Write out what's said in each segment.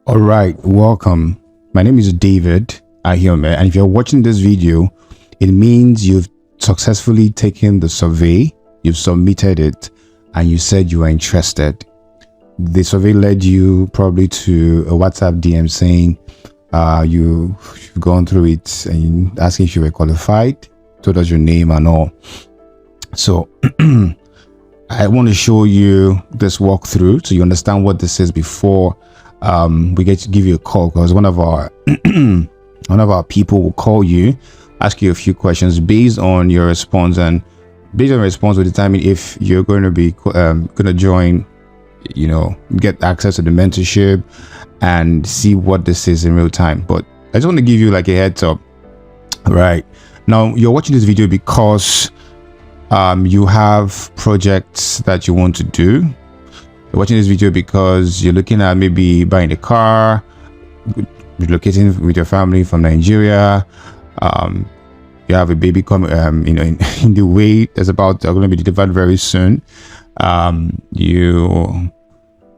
All right, welcome. My name is David Ahiome, and if you're watching this video, it means you've successfully taken the survey, you've submitted it, and you said you are interested. The survey led you probably to a WhatsApp DM saying you've gone through it and asking if you were qualified, told us your name and all. So I want to show you this walkthrough so you understand what this is before we get to give you a call, because one of our people will call you, ask you a few questions based on your response, and based on your response will determine if you're going to be going to join, get access to the mentorship and see what this is in real time. But I just want to give you like a heads up. Right now, you're watching this video because you have projects that you want to do. You're watching this video because you're looking at maybe buying a car, relocating with your family from Nigeria. You have a baby coming, in the way that's going to be delivered very soon. You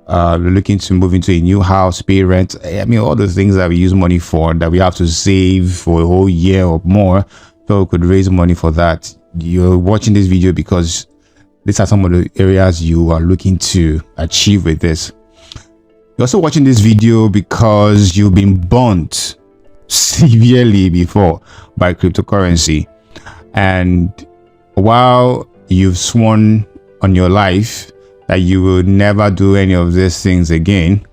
are looking to move into a new house, pay rent. I mean, all the things that we use money for, that we have to save for a whole year or more, so we could raise money for that. You're watching this video because these are some of the areas you are looking to achieve with this. You're also watching this video because you've been burnt severely before by cryptocurrency, and while you've sworn on your life that you will never do any of these things again,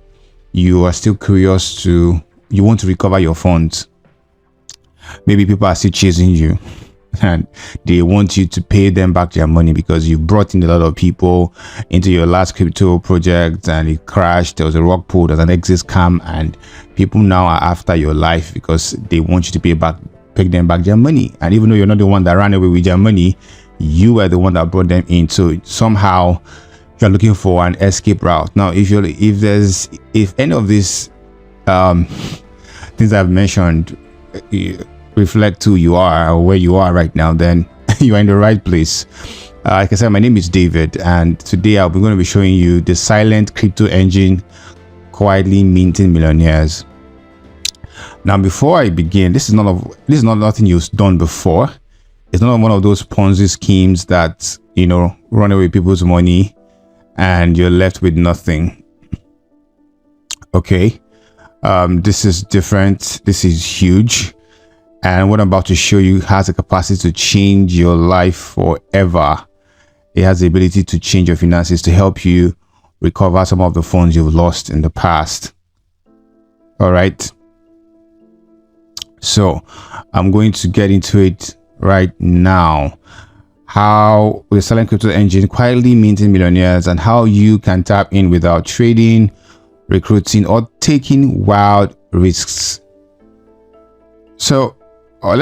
you are still curious you want to recover your funds. Maybe people are still chasing you and they want you to pay them back their money because you brought in a lot of people into your last crypto project and it crashed. There was a rock pull, there's an exit scam, and people now are after your life because they want you to pay them back their money. And even though you're not the one that ran away with their money, you were the one that brought them in. So somehow you're looking for an escape route. Now, if any of these things I've mentioned reflect who you are or where you are right now, then you are in the right place. Like I said, my name is David, and today I'm going to be showing you the silent crypto engine quietly minting millionaires. Now, before I begin, this is not nothing you've done before. It's not one of those Ponzi schemes that run away with people's money and you're left with nothing. Okay, this is different. This is huge. And what I'm about to show you has the capacity to change your life forever. It has the ability to change your finances, to help you recover some of the funds you've lost in the past. All right. So I'm going to get into it right now. How the silent crypto engine quietly minting millionaires, and how you can tap in without trading, recruiting, or taking wild risks. So I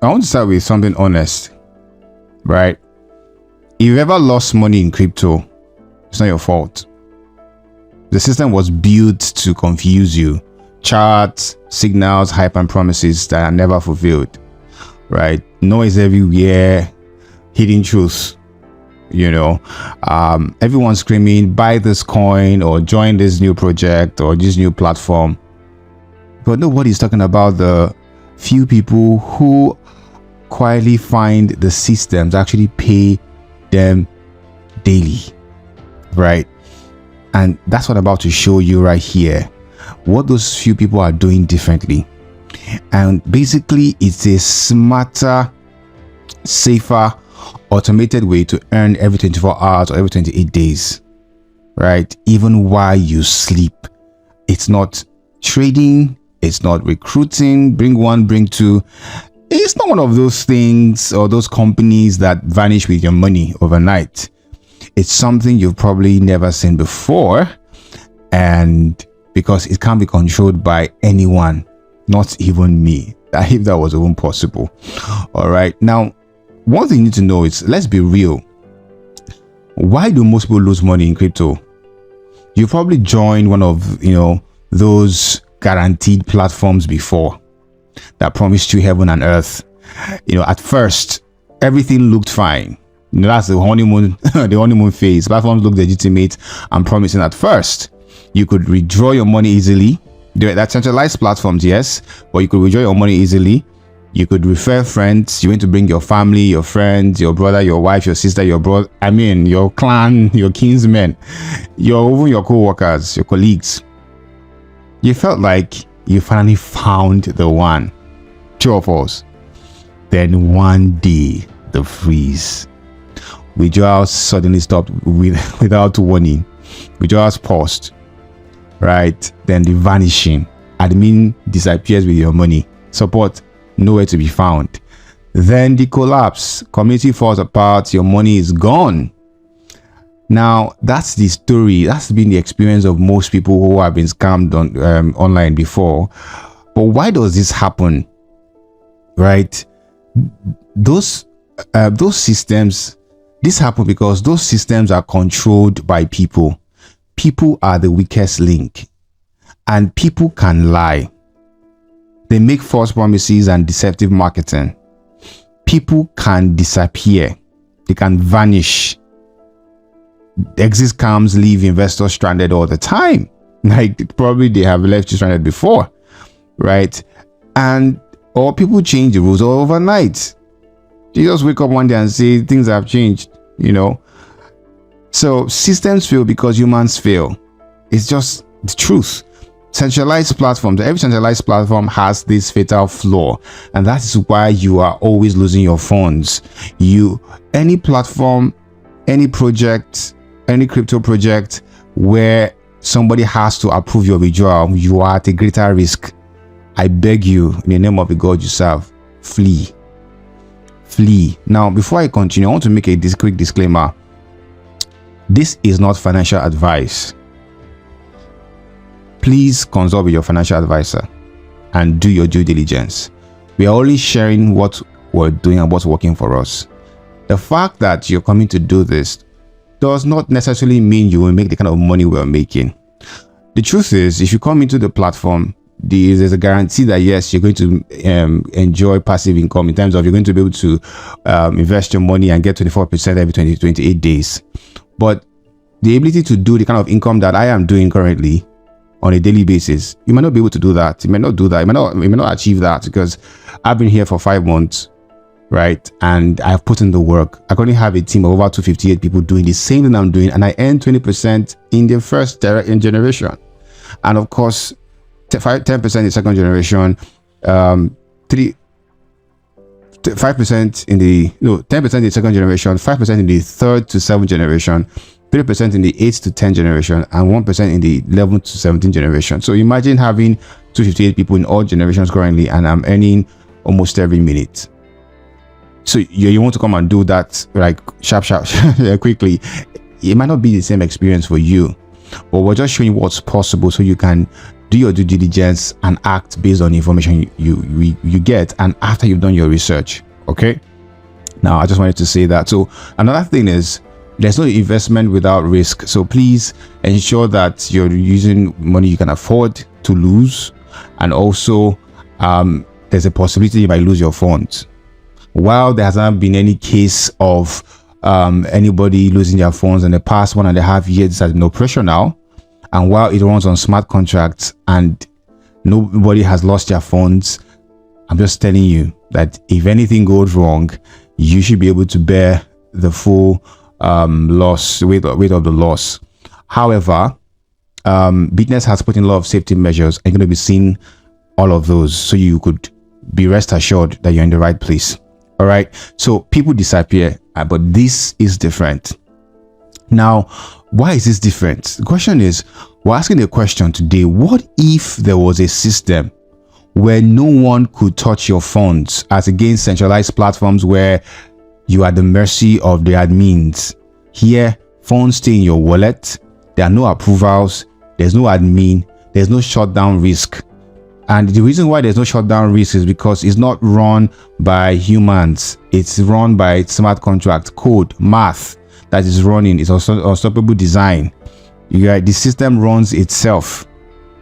want to start with something honest, right? If you've ever lost money in crypto, it's not your fault. The system was built to confuse you. Charts, signals, hype, and promises that are never fulfilled, right? Noise everywhere, hidden truths. Everyone's screaming, buy this coin or join this new project or this new platform. But nobody's talking about the few people who quietly find the systems actually pay them daily, right? And that's what I'm about to show you right here, what those few people are doing differently. And basically, it's a smarter, safer, automated way to earn every 24 hours or every 28 days, right? Even while you sleep. It's not trading, it's not recruiting, bring one, bring two. It's not one of those things or those companies that vanish with your money overnight. It's something you've probably never seen before, and because it can't be controlled by anyone, not even me, if that was even possible. All right, now one thing you need to know is, let's be real, why do most people lose money in crypto? You probably joined one of those guaranteed platforms before that promised you heaven and earth. At first everything looked fine. That's the honeymoon phase. Platforms look legitimate and promising at first. You could withdraw your money easily, There are centralized platforms, yes, but you could withdraw your money easily. You could refer friends. You want to bring your family, your friends, your brother, your wife, your sister, your brother, your clan, your kinsmen, even your co-workers, your colleagues. You felt like you finally found the one. True or false? Then one day, the freeze. Withdrawals suddenly stopped without warning. Withdrawals paused. Right? Then the vanishing. Admin disappears with your money. Support nowhere to be found. Then the collapse. Community falls apart. Your money is gone. Now, that's the story. That's been the experience of most people who have been scammed online before. But why does this happen? Right? Those systems, this happen because those systems are controlled by people. People are the weakest link, and people can lie. They make false promises and deceptive marketing. People can disappear. They can vanish. Exit scams leave investors stranded all the time. Like probably they have left you stranded before, right? Or people change the rules overnight. You just wake up one day and say things have changed, So systems fail because humans fail. It's just the truth. Centralized platforms, every centralized platform has this fatal flaw, and that is why you are always losing your funds. Any platform, any project, any crypto project where somebody has to approve your withdrawal, you are at a greater risk. I beg you, in the name of the God you serve, flee. Flee. Now, before I continue, I want to make a quick disclaimer. This is not financial advice. Please consult with your financial advisor and do your due diligence. We are only sharing what we're doing and what's working for us. The fact that you're coming to do this does not necessarily mean you will make the kind of money we're making. The truth is, if you come into the platform, there's a guarantee that yes, you're going to enjoy passive income in terms of you're going to be able to invest your money and get 24% every 28 days. But the ability to do the kind of income that I am doing currently on a daily basis, you might not be able to do that. You may not do that. You may not achieve that because I've been here for 5 months, right? And I've put in the work. I currently have a team of over 258 people doing the same thing I'm doing, and I earn 20% in the first generation, and of course 10% in the second generation, 5% in the 10% in the second generation, 5% in the third to seventh generation, 3% in the 8th to 10th generation, and 1% in the 11th to 17th generation. So imagine having 258 people in all generations currently, and I'm earning almost every minute. So you want to come and do that like sharp quickly. It might not be the same experience for you, but we're just showing what's possible so you can do your due diligence and act based on the information you get, and after you've done your research. Okay, now I just wanted to say that. So another thing is, there's no investment without risk, so please ensure that you're using money you can afford to lose, and also there's a possibility you might lose your funds. While there hasn't been any case of anybody losing their funds in the past 1.5 years, there's no pressure now. And while it runs on smart contracts and nobody has lost their funds, I'm just telling you that if anything goes wrong, you should be able to bear the full weight of the loss. However, BitNest has put in a lot of safety measures, and you're going to be seeing all of those, so you could be rest assured that you're in the right place. All right, so people disappear, but this is different. Now, why is this different? The question is, we're asking the question today: what if there was a system where no one could touch your funds, as against centralized platforms where you are at the mercy of the admins? Here, funds stay in your wallet. There are no approvals. There's no admin. There's no shutdown risk. And the reason why there's no shutdown risk is because it's not run by humans. It's run by smart contract code, math that is running. It's also unstoppable design. The system runs itself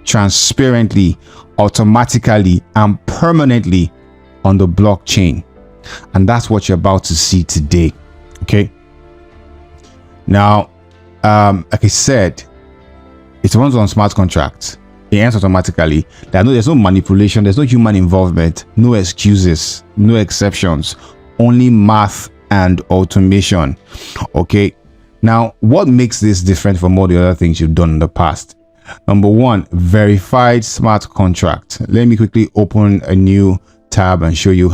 transparently, automatically, and permanently on the blockchain. And that's what you're about to see today. Okay. Now, like I said, it runs on smart contracts. It ends automatically. There's no manipulation, there's no human involvement, no excuses, no exceptions, only math and automation. Okay, now what makes this different from all the other things you've done in the past? Number one, verified smart contract. Let me quickly open a new tab and show you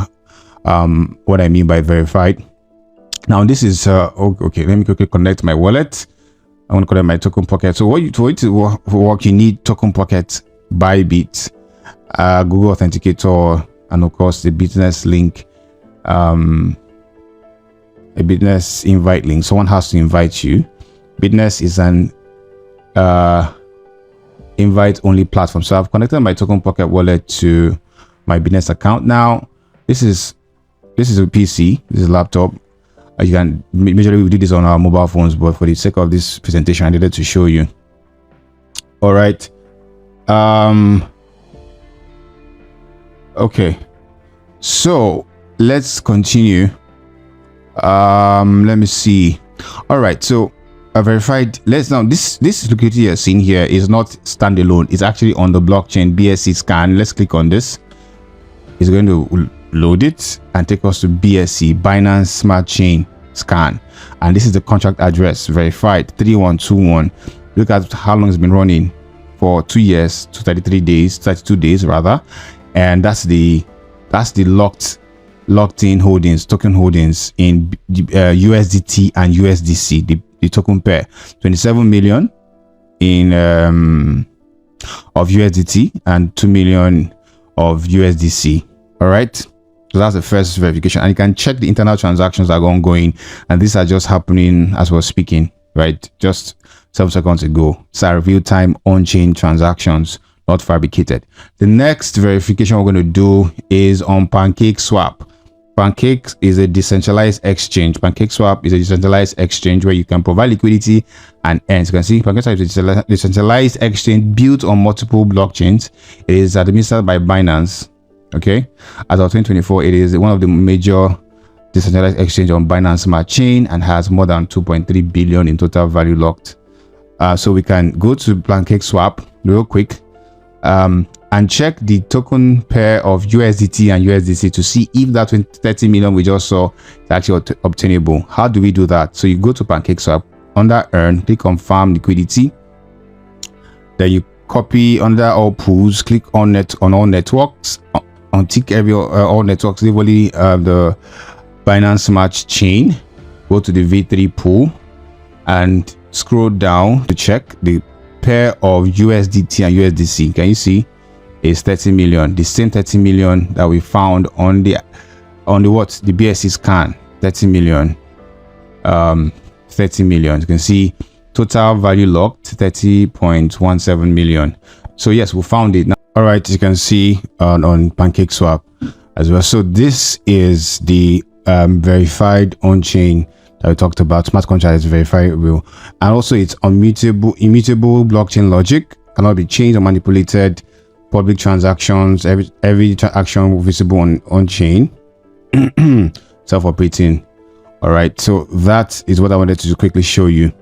what I mean by verified. Now this is okay, let me quickly connect my wallet. I want to connect my token pocket. So what to work, you need token pocket, Bybit, Google Authenticator, and of course the BitNest link, a BitNest invite link. Someone has to invite you. BitNest is an invite only platform. So I've connected my token pocket wallet to my BitNest account. Now this is a PC, this is a laptop. You can majorly we do this on our mobile phones, but for the sake of this presentation, I needed to show you. All right. Okay. So let's continue. Let me see. All right. So verified. Let's now this liquidity you're seeing here is not standalone. It's actually on the blockchain BSC scan. Let's click on this. It's going to load it and take us to BSC, Binance Smart Chain scan, and this is the contract address, verified 3121. Look at how long it's been running, for 2 years to 32 days rather, and that's the locked in holdings, token holdings in USDT and USDC, the token pair. 27 million in of USDT and 2 million of USDC. All right, so that's the first verification, and you can check the internal transactions that are ongoing, and these are just happening as we're speaking, right? Just 7 seconds ago. It's our real-time on-chain transactions, not fabricated. The next verification we're going to do is on PancakeSwap. Pancake is a decentralized exchange. PancakeSwap is a decentralized exchange where you can provide liquidity and earn. You can see PancakeSwap is a decentralized exchange built on multiple blockchains. It is administered by Binance. Okay, as of 2024, it is one of the major decentralized exchange on Binance Smart Chain and has more than 2.3 billion in total value locked. So we can go to PancakeSwap real quick and check the token pair of USDT and USDC to see if that 30 million we just saw is actually obtainable. How do we do that? So you go to PancakeSwap, under Earn, click on Farm Liquidity, then you copy under All Pools, click on all networks, untick all networks, leave only the Binance Smart Chain, go to the V3 pool and scroll down to check the pair of USDT and USDC. Can you see it's 30 million, the same 30 million that we found on the the BSC scan? 30 million, 30 million. You can see total value locked 30.17 million. So yes, we found it now. All right, you can see on PancakeSwap as well. So this is the verified on-chain that we talked about. Smart contract is verifiable, and also it's immutable blockchain logic, cannot be changed or manipulated. Public transactions, every transaction visible on chain, self-operating. All right, so that is what I wanted to quickly show you.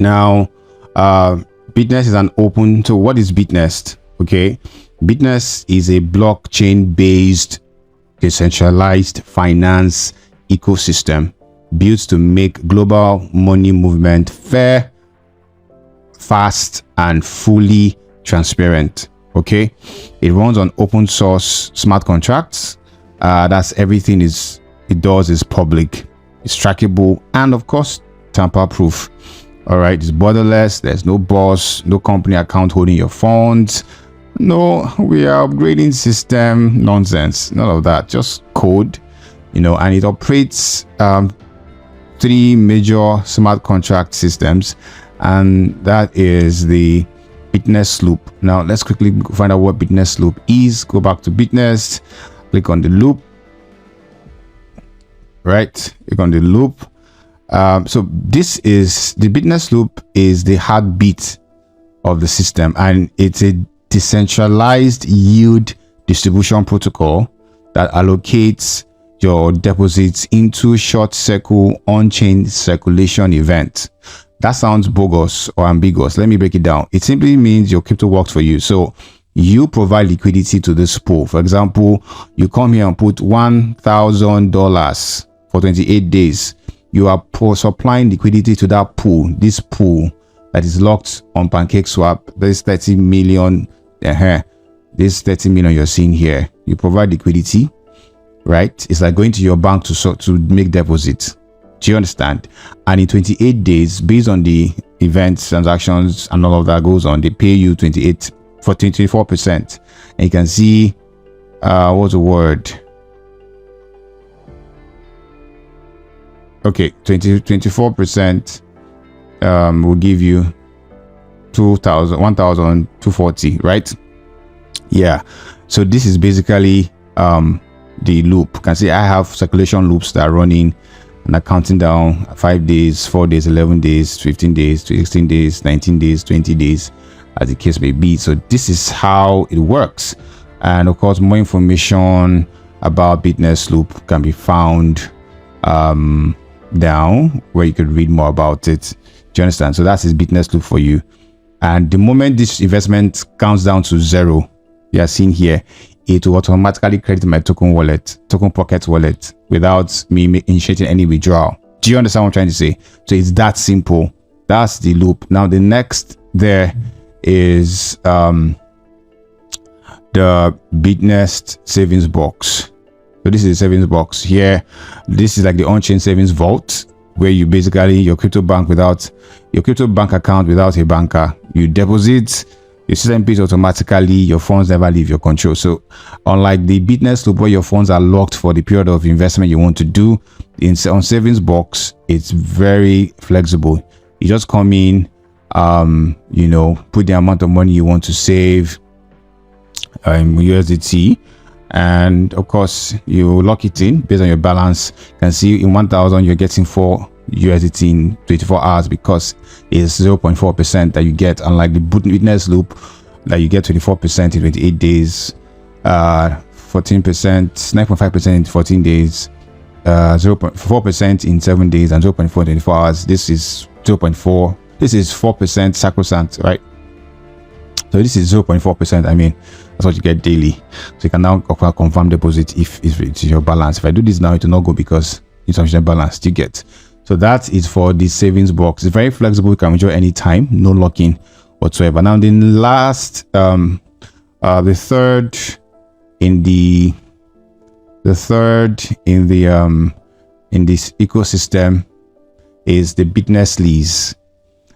Now BitNest is an open. So what is BitNest? Okay, BitNest is a blockchain based decentralized finance ecosystem built to make global money movement fair, fast, and fully transparent. Okay, it runs on open source smart contracts. That's everything it does is public, it's trackable, and of course tamper-proof. All right, it's borderless. There's no boss, no company account holding your funds. No, we are upgrading system nonsense. None of that. Just code, and it operates 3 major smart contract systems, and that is the BitNest loop. Now let's quickly find out what BitNest loop is. Go back to BitNest, click on the loop. Right, click on the loop. So this is the BitNest loop, is the heartbeat of the system, and it's a decentralized yield distribution protocol that allocates your deposits into short circle on-chain circulation event. That sounds bogus or ambiguous. Let me break it down. It simply means your crypto works for you. So you provide liquidity to this pool. For example, you come here and put $1,000 for 28 days. You are supplying liquidity to that pool, this pool that is locked on PancakeSwap. There's 30 million. This 30 million you're seeing here. You provide liquidity, right? It's like going to your bank to make deposits. Do you understand? And in 28 days, based on the events, transactions, and all of that goes on, they pay you 24%. And you can see, what's the word? Okay, 24% will give you 1,240, right? Yeah. So this is basically the loop. You can see I have circulation loops that are running and are counting down 5 days, 4 days, 11 days, 15 days, 16 days, 19 days, 20 days, as the case may be. So this is how it works. And of course, more information about BitNest loop can be found down where you could read more about it. Do you understand? So that's his BitNest loop for you. And the moment this investment counts down to 0, you are seeing here, it will automatically credit my token pocket wallet without me initiating any withdrawal. Do you understand what I'm trying to say? So it's that simple. That's the loop. Now the next there is the BitNest savings box. So this is the savings box here. This is like the on-chain savings vault, where you basically your crypto bank account without a banker. You deposit, your system pays automatically, your funds never leave your control. So unlike the BitNest loop where your funds are locked for the period of investment you want to do, on savings box it's very flexible. You just come in, you know, put the amount of money you want to save, USDT, and of course you lock it in based on your balance. You can see in 1,000 you're getting 4 USDT in 24 hours because it's 0.4% that you get, unlike the BitNest loop that you get 24% in 28 days, 14%, 9.5% in 14 days, 0.4% in 7 days, and 0.4 in 24 hours. This is 0.4. This is 4% sacrosanct, right? So this is 0.4%. I mean, that's what you get daily. So you can now confirm deposit if it's your balance. If I do this now, it will not go because it's insufficient balance. You get. So that is for the savings box. It's very flexible. You can enjoy any time, no locking whatsoever. Now the last, the third in this ecosystem is the BitNest lease,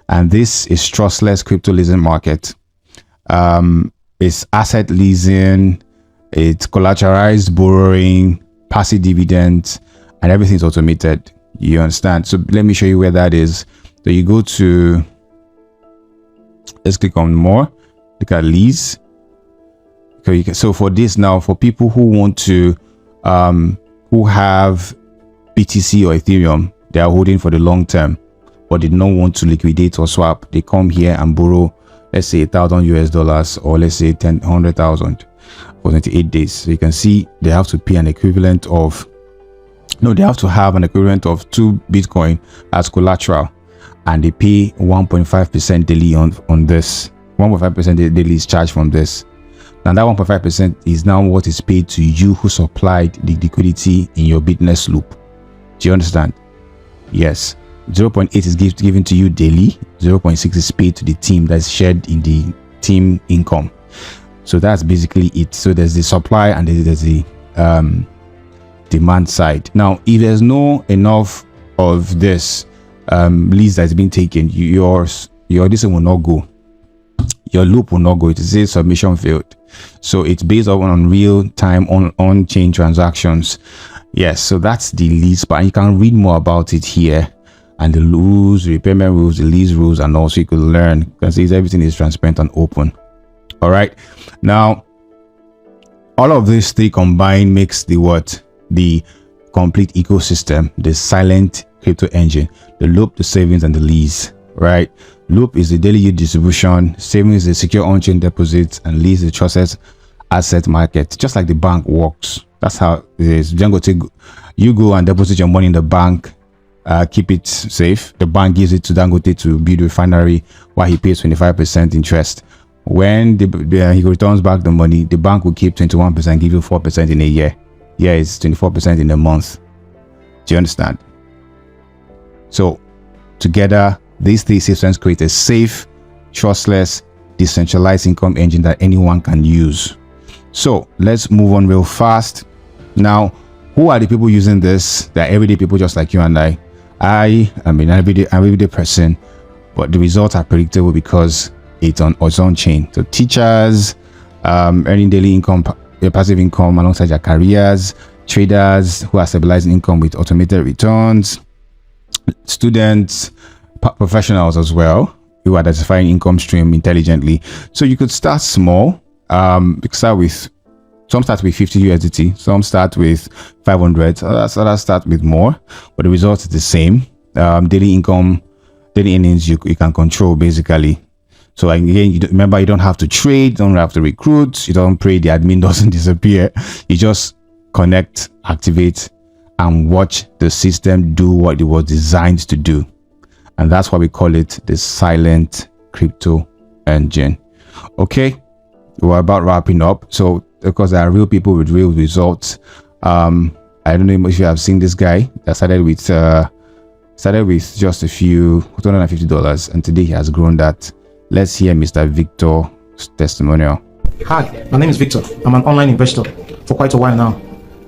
and this is trustless crypto leasing market. It's asset leasing, it's collateralized borrowing, passive dividends, and everything's automated. You understand? So let me show you where that is. So you go to, let's click on more, look at lease. So for this now, for people who want to who have BTC or Ethereum, they are holding for the long term, but they don't want to liquidate or swap, they come here and borrow, let's say $1,000 or let's say 100,000 for 28 days. So you can see they have to pay an equivalent of, they have to have an equivalent of 2 Bitcoin as collateral, and they pay 1.5% daily on this. 1.5% daily is charged from this. Now that 1.5% is now what is paid to you who supplied the liquidity in your BitNest loop. Do you understand? Yes. 0.8 is given to you daily. 0.6 is paid to the team, that's shared in the team income. So that's basically it. So there's the supply and there's the demand side. Now if there's no enough of this leads that's been taken, your this one will not go, your loop will not go. It says submission failed. So it's based on real time on chain transactions. Yes, so that's the lease part. You can read more about it here, and the rules, repayment rules, the lease rules, and also you could learn, because everything is transparent and open. All right, now all of these three combined makes the complete ecosystem, the silent crypto engine: the loop, the savings, and the lease. Right? Loop is the daily yield distribution, savings is the secure on-chain deposits, and lease the trusted asset market, just like the bank works. That's how it is. You go and deposit your money in the bank, keep it safe. The bank gives it to Dangote to build a refinery, while he pays 25% interest. When he returns back the money, the bank will keep 21%, give you 4% in a year. Yeah, it's 24% in a month. Do you understand? So together, these three systems create a safe, trustless, decentralized income engine that anyone can use. So let's move on real fast. Now, who are the people using this? They're everyday people just like you and I. I am an everyday person, but the results are predictable because it's on its own chain. So teachers, earning daily income, passive income alongside their careers, traders who are stabilizing income with automated returns, students, professionals as well, who are identifying income stream intelligently. So you could start small. You could start with, some start with 50 USDT, some start with 500, others start with more, but the result is the same. Daily income, daily earnings you can control basically. So again, remember, you don't have to trade, you don't have to recruit, you don't pray the admin doesn't disappear. You just connect, activate, and watch the system do what it was designed to do. And that's why we call it the silent crypto engine. Okay, we're about wrapping up. So because there are real people with real results. I don't know if you have seen this guy that started with just a few $250, and today he has grown that. Let's hear Mr. Victor's testimonial. Hi, my name is Victor. I'm an online investor for quite a while now.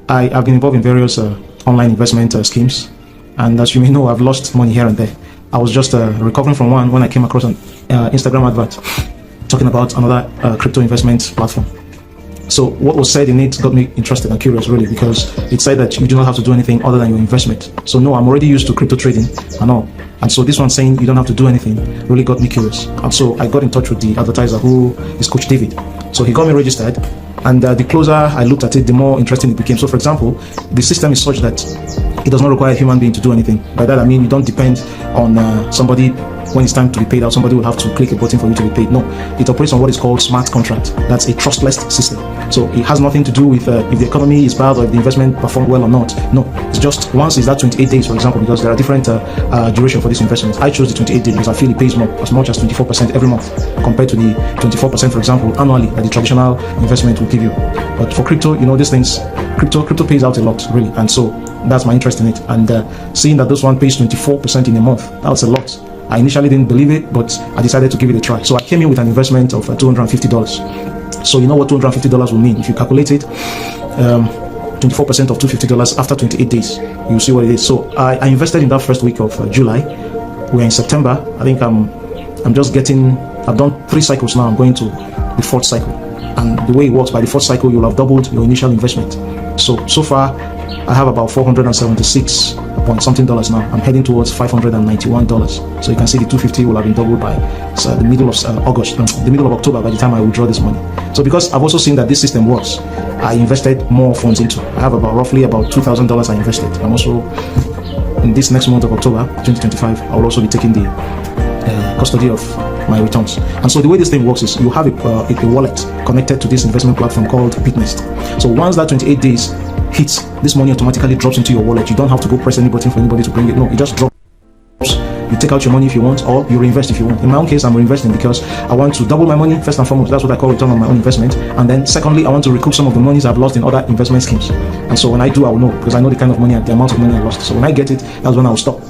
I've been involved in various online investment schemes, and as you may know, I've lost money here and there. I was just recovering from one when I came across an Instagram advert talking about another crypto investment platform. So what was said in it got me interested and curious, really, because it said that you do not have to do anything other than your investment. So no, I'm already used to crypto trading and all. And so this one saying you don't have to do anything really got me curious. And so I got in touch with the advertiser, who is Coach David. So he got me registered, and the closer I looked at it, the more interesting it became. So for example, the system is such that it does not require a human being to do anything. By that I mean you don't depend on somebody. When it's time to be paid out, somebody will have to click a button for you to be paid. No, it operates on what is called smart contract. That's a trustless system. So it has nothing to do with if the economy is bad or if the investment performed well or not. No, it's just once is that 28 days, for example, because there are different duration for this investment. I chose the 28 days because I feel it pays more, as much as 24% every month, compared to the 24%, for example, annually that the traditional investment will give you. But for crypto, you know, these things, crypto pays out a lot, really, and so that's my interest in it. And seeing that this one pays 24% in a month, that's a lot. I initially didn't believe it, but I decided to give it a try. So I came in with an investment of $250. So you know what $250 will mean. If you calculate it, 24% of $250 after 28 days, you'll see what it is. So I invested in that first week of July. We're in September. I think I've done 3 cycles now. I'm going to the 4th cycle. And the way it works, by the 4th cycle, you'll have doubled your initial investment. So far, I have about $476 point something dollars now. I'm heading towards $591. So you can see the 250 will have been doubled by the middle of the middle of October by the time I withdraw this money. So because I've also seen that this system works, I invested more funds into. I have roughly about $2,000 I invested. I'm also, in this next month of October 2025, I will also be taking the custody of my returns. And so the way this thing works is you have a wallet connected to this investment platform called BitNest. So once that 28 days hits, this money automatically drops into your wallet. You don't have to go press any button for anybody to bring it. No, it just drops. You take out your money if you want, or you reinvest if you want. In my own case, I'm reinvesting because I want to double my money, first and foremost. That's what I call return on my own investment. And then secondly, I want to recoup some of the monies I've lost in other investment schemes. And so when I do, I will know, because I know the kind of money, the amount of money I lost. So when I get it, that's when I will stop.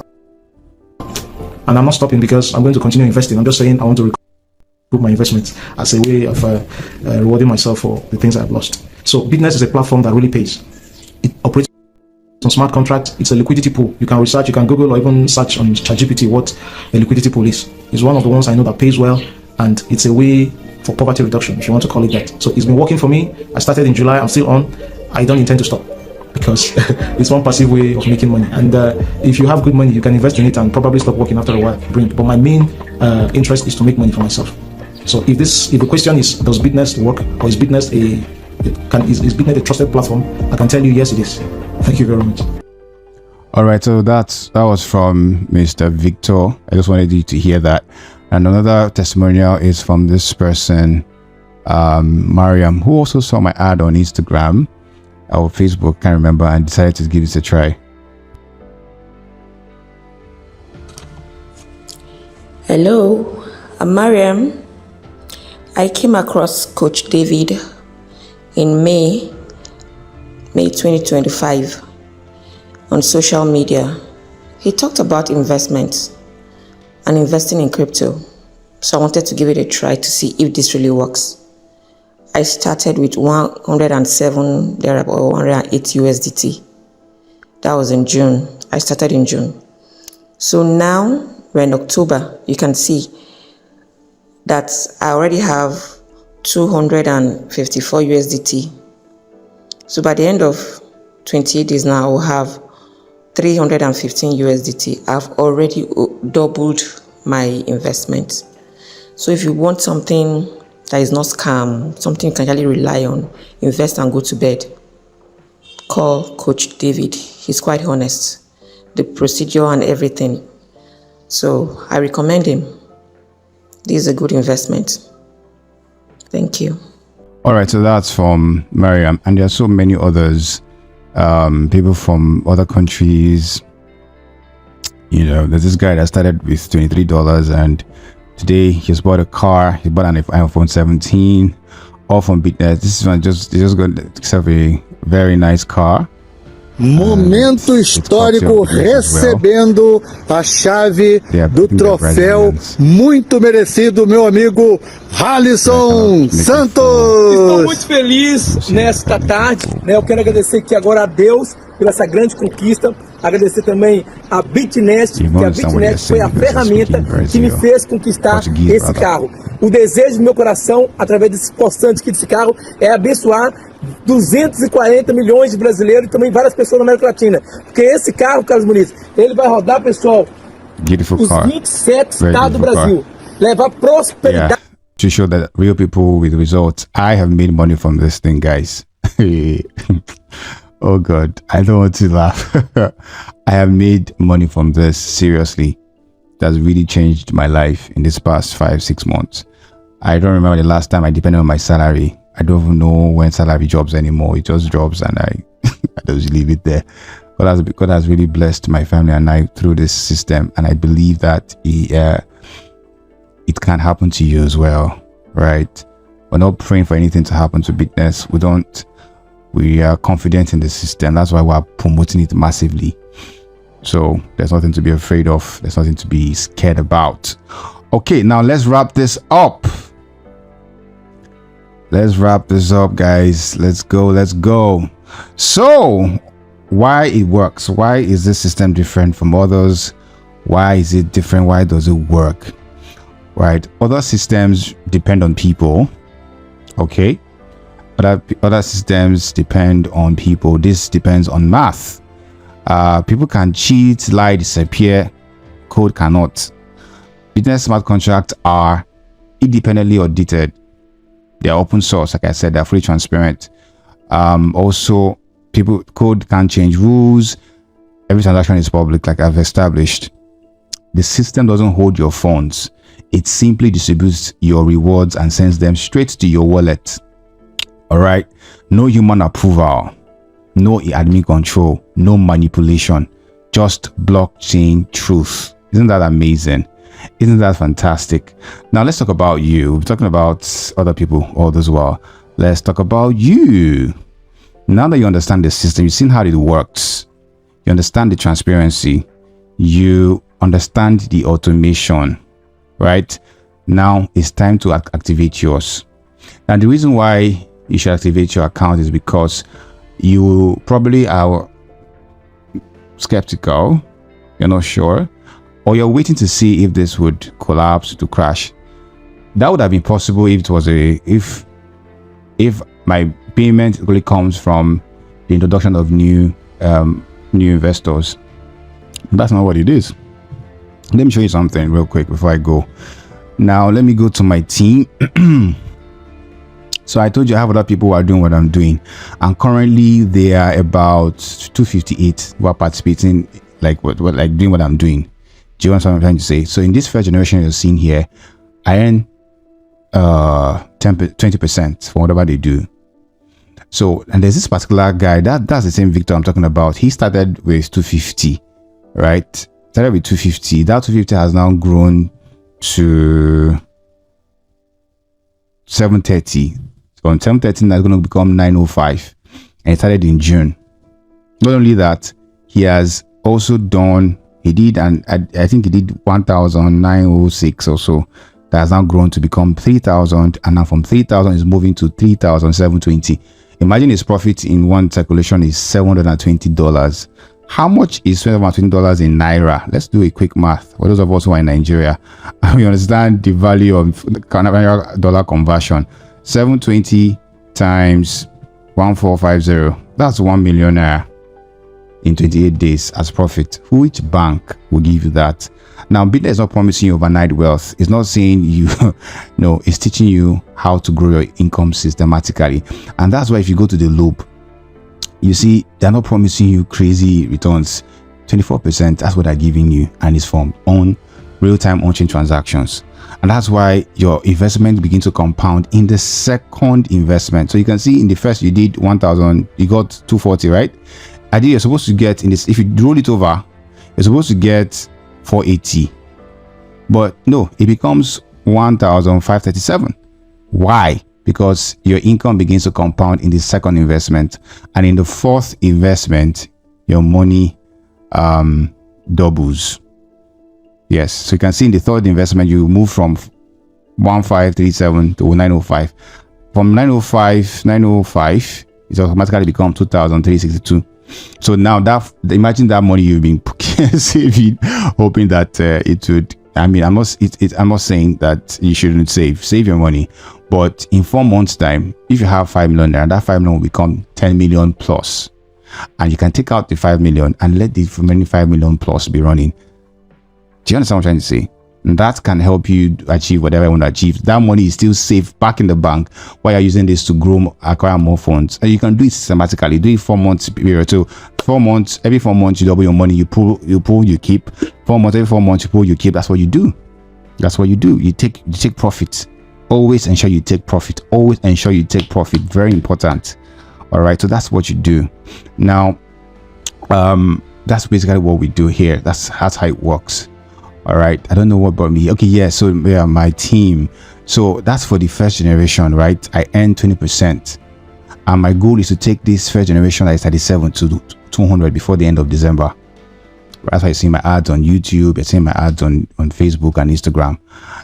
And I'm not stopping because I'm going to continue investing. I'm just saying I want to recoup my investments as a way of rewarding myself for the things I've lost. So BitNest is a platform that really pays. It operates on smart contract. It's a liquidity pool. You can research, you can Google, or even search on ChatGPT what a liquidity pool is. It's one of the ones I know that pays well, and it's a way for poverty reduction, if you want to call it that. So it's been working for me. I started in July. I'm still on. I don't intend to stop because it's one passive way of making money. And if you have good money, you can invest in it and probably stop working after a while. But my main interest is to make money for myself. So if the question is, does BitNest work, or is BitNest is BitNest a trusted platform? I can tell you, yes, it is. Thank you very much. All right, so that was from Mr. Victor. I just wanted you to hear that. And another testimonial is from this person, Mariam, who also saw my ad on Instagram or Facebook, can't remember, and decided to give this a try. Hello, I'm Mariam. I came across Coach David in May 2025 on social media. He talked about investments and investing in crypto. So I wanted to give it a try to see if this really works. I started with 107 there or 108 USDT. That was in June. I started in June. So now we're in October. You can see that I already have 254 USDT. So by the end of 28 days now, I will have 315 USDT. I've already doubled my investment. So if you want something that is not scam, something you can really rely on, invest and go to bed, call Coach David. He's quite honest. The procedure and everything. So I recommend him. This is a good investment. Thank you. All right, so that's from Mariam, and there are so many others, people from other countries. You know, there's this guy that started with $23, and today he's bought a car. He bought an iPhone 17, all from BitNest. This one just got himself a very nice car. Momento histórico, recebendo a chave do troféu muito merecido, meu amigo Alisson Santos. Estou muito feliz nesta tarde, né? Eu quero agradecer aqui agora a Deus por essa grande conquista, agradecer também a BitNest, que a BitNest foi a ferramenta que me fez conquistar esse carro. O desejo do meu coração, através desses postantes aqui desse carro, é abençoar 240 milhões de brasileiros e também várias pessoas na América Latina. Porque esse carro, Carlos Muniz, ele vai rodar, pessoal, os 27 estados do Brasil. Levar prosperidade. Yeah. To show that real people with results. I have made money from this thing, guys. Oh God, I don't want to laugh. I have made money from this, seriously. That's really changed my life in this past 5-6 months. I don't remember the last time I depended on my salary. I don't even know when salary jobs anymore. It just drops and I just leave it there. God has really blessed my family and I through this system, and I believe that it can happen to you as well, right? We're not praying for anything to happen to BitNest. We are confident in the system. That's why we're promoting it massively. So there's nothing to be afraid of. There's nothing to be scared about. Okay, now let's wrap this up. Let's wrap this up, guys. Let's go. So why it works? Why is this system different from others? Why is it different? Why does it work? Right? Other systems depend on people. Okay. Other systems depend on people. This depends on math. People can cheat, lie, disappear. Code cannot. BitNest smart contracts are independently audited. They are open source. Like I said, they're fully transparent. Also, code can't change rules. Every transaction is public, like I've established. The system doesn't hold your funds. It simply distributes your rewards and sends them straight to your wallet. All right. No human approval, no admin control, no manipulation, just blockchain truth. Isn't that amazing? Isn't that fantastic? Now let's talk about you. We're talking about other people all as well. Let's talk about you. Now that you understand the system, you've seen how it works. You understand the transparency. You understand the automation, right? Now it's time to activate yours. And the reason why you should activate your account is because you probably are skeptical, you're not sure, or you're waiting to see if this would collapse, to crash. That would have been possible if it was if my payment really comes from the introduction of new investors. That's not what it is. Let me show you something real quick before I go. Now let me go to my team. So I told you I have other people who are doing what I'm doing, and currently they are about 258 who are participating, like doing what I'm doing. Do you understand what I'm trying to say? So in this first generation you're seeing here, I earn 20% for whatever they do. So, and there's this particular guy that's the same Victor I'm talking about. He started with 250, right? Started with 250. That 250 has now grown to 730. So on 730 that's going to become 905, and it started in June. Not only that, he has also done, he did, and I think he did 1,906 or so. That has now grown to become 3,000, and now from 3,000 is moving to 3,720. Imagine his profit in one circulation is $720. How much is $720 in Naira? Let's do a quick math for those of us who are in Nigeria. We understand the value of the Canadian dollar conversion. 720 times 1450. That's 1 million Naira in 28 days as profit. Which bank will give you that? Now, BitNest is not promising you overnight wealth. It's not saying you, no, it's teaching you how to grow your income systematically. And that's why if you go to the loop, you see, they're not promising you crazy returns. 24%, that's what they're giving you. And it's from on real-time on-chain transactions. And that's why your investment begins to compound in the second investment. So you can see in the first, you did 1,000, you got 240, right? Ideally, you're supposed to get in this, if you roll it over, you're supposed to get 480, but no, it becomes 1,537. Why? Because your income begins to compound in the second investment, and in the fourth investment your money doubles. Yes, so you can see in the third investment you move from 1537 to 905. From 905 it automatically becomes 2,362. So now that, imagine that money you've been saving, hoping that it would. I mean, I'm not saying that you shouldn't save your money, but in 4 months' time, if you have 5 million there, that 5 million will become 10 million plus, and you can take out the 5 million and let the remaining 5 million plus be running. Do you understand what I'm trying to say? And that can help you achieve whatever you want to achieve. That money is still safe back in the bank while you're using this to grow, acquire more funds. And you can do it systematically. Do it 4 months period. So 4 months, every 4 months you double your money. You pull, you keep. 4 months, every 4 months you pull, you keep. That's what you do. That's what you do. You take profit. Always ensure you take profit. Always ensure you take profit. Very important. All right. So that's what you do. Now, that's basically what we do here. That's how it works. All right, I don't know what about me. Okay, yeah, so yeah, my team. So that's for the first generation, right? I earn 20%, and my goal is to take this first generation that is 37 to 200 before the end of December. That's why you see my ads on YouTube, you're seeing my ads on Facebook and Instagram.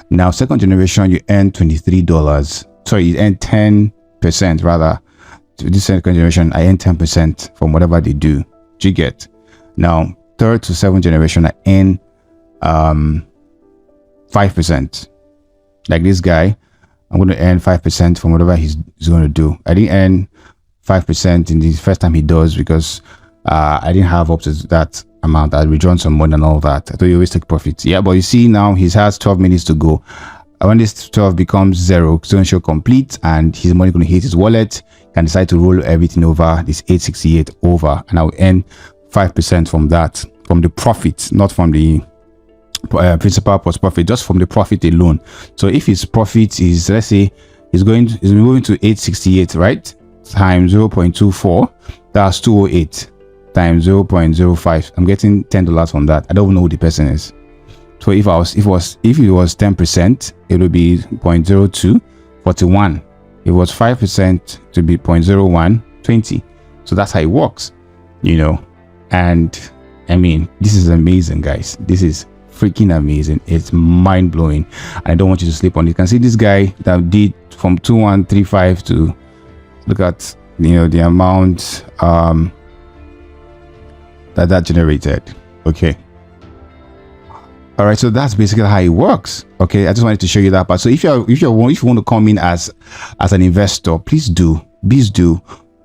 Now, second generation, you earn $23. Sorry, you earn 10% rather. To this second generation, I earn 10% from whatever they do. Do you get? Now, third to seventh generation, I earn 5%. Like this guy, I'm going to earn 5% from whatever he's going to do. I didn't earn 5% in the first time he does because I didn't have up to that amount. I withdrawn some money and all that. I thought you always take profits. Yeah, but you see now he has 12 minutes to go. When this 12 becomes 0, it's going to show complete, and his money going to hit his wallet. He can decide to roll everything over, this 868 over, and I'll earn 5% from that, from the profit, not from the principal plus profit, just from the profit alone. So if his profit is, let's say he's moving to 868, right, times 0.24, that's 208 times 0.05. I'm getting $10 from that. I don't know who the person is. So if it was 10%, it would be 0.02 41. If it was 5%, to be 0.01 20. So that's how it works, you know. And I mean, this is amazing, guys. This is freaking amazing. It's mind-blowing, and I don't want you to sleep on it. You can see this guy that did from 2135 to, look at, you know, the amount that generated. Okay, all right, so that's basically how it works. Okay, I just wanted to show you that part. So if you want to come in as an investor, please do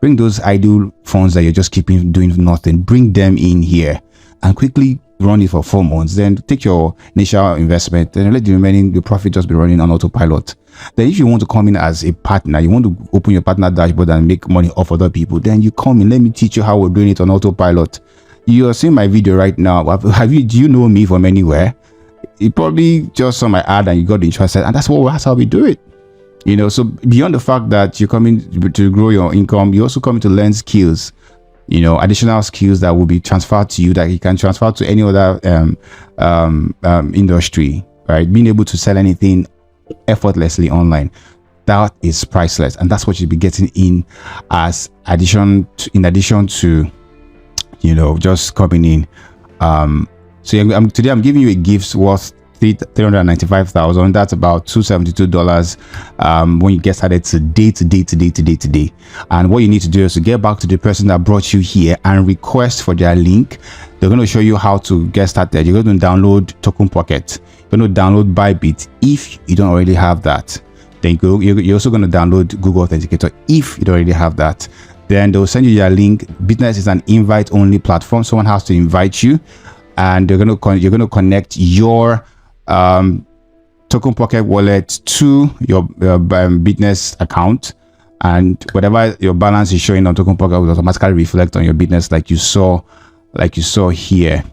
bring those idle funds that you're just keeping doing nothing, bring them in here and quickly run it for 4 months, then take your initial investment, then let the profit just be running on autopilot. Then if you want to come in as a partner, you want to open your partner dashboard and make money off other people, then you come in, let me teach you how we're doing it on autopilot. You are seeing my video right now. Do you know me from anywhere? You probably just saw my ad and you got interested, and that's how we do it. You know, so beyond the fact that you're coming to grow your income, you also come to learn skills, you know, additional skills that will be transferred to you, that you can transfer to any other industry. right? Being able to sell anything effortlessly online, that is priceless, and that's what you'll be getting in as addition to you know, just coming in. So today I'm giving you a gift worth $395,000. That's about $272 when you get started today. And what you need to do is to get back to the person that brought you here and request for their link. They're going to show you how to get started. You're going to download Token Pocket. You're going to download Bybit if you don't already have that. Then you're also going to download Google Authenticator if you don't already have that. Then they'll send you their link. BitNest is an invite-only platform. Someone has to invite you, and you're going to connect your Token Pocket wallet to your BitNest account, and whatever your balance is showing on Token Pocket will automatically reflect on your BitNest, like you saw here.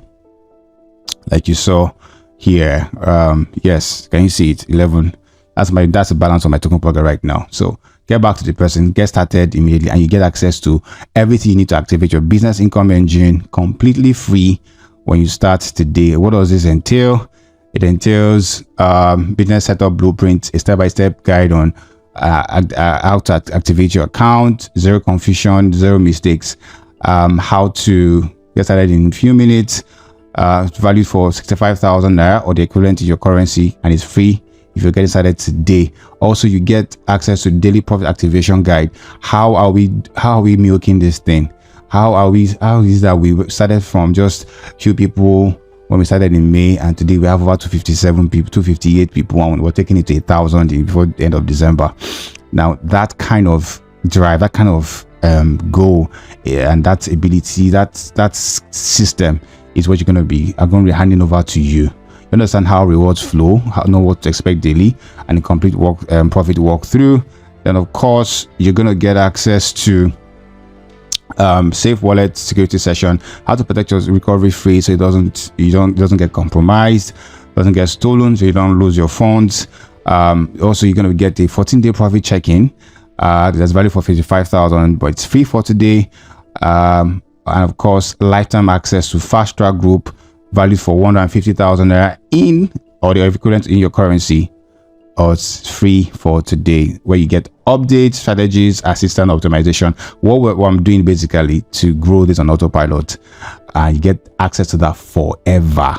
Yes, can you see it? 11. That's the balance on my Token Pocket right now. So get back to the person, get started immediately, and you get access to everything you need to activate your business income engine completely free when you start today. What does this entail? It entails business setup blueprint, a step-by-step guide on how to activate your account, zero confusion, zero mistakes, how to get started in a few minutes, valued for 65,000 naira or the equivalent to your currency, and it's free if you're getting started today. Also, you get access to daily profit activation guide. How are we milking this thing? How is that we started from just few people when we started in May, and today we have over 257 people, 258 people, and we're taking it to 1,000 before the end of December. Now that kind of drive, that kind of goal, and that ability, that system is what I'm going to be handing over to you. You understand how rewards flow, know what to expect daily, and a complete profit walkthrough. Then of course you're going to get access to safe wallet security session, how to protect your recovery free so it doesn't get compromised, doesn't get stolen, so you don't lose your funds. Also, you're going to get a 14-day profit check-in. That's valid for 55,000, but it's free for today. And of course, lifetime access to fast track group, valued for 150,000 naira in or the equivalent in your currency, or it's free for today, where you get updates, strategies, assistant optimization. What I'm doing basically to grow this on autopilot, and you get access to that forever.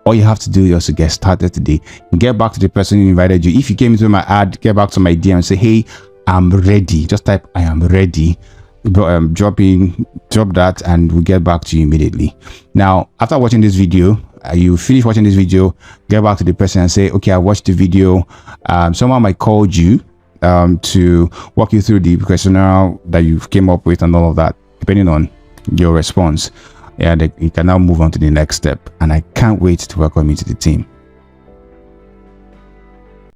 All you have to do is to get started today. Get back to the person who invited you. If you came into my ad, get back to my DM and say, hey, I'm ready. Just type I am ready. Drop that, and we'll get back to you immediately. Now, after watching this video, you finish watching this video, get back to the person and say, okay, I watched the video. Someone might call you to walk you through the questionnaire that you came up with and all of that, depending on your response. Yeah, you can now move on to the next step, and I can't wait to welcome you to the team.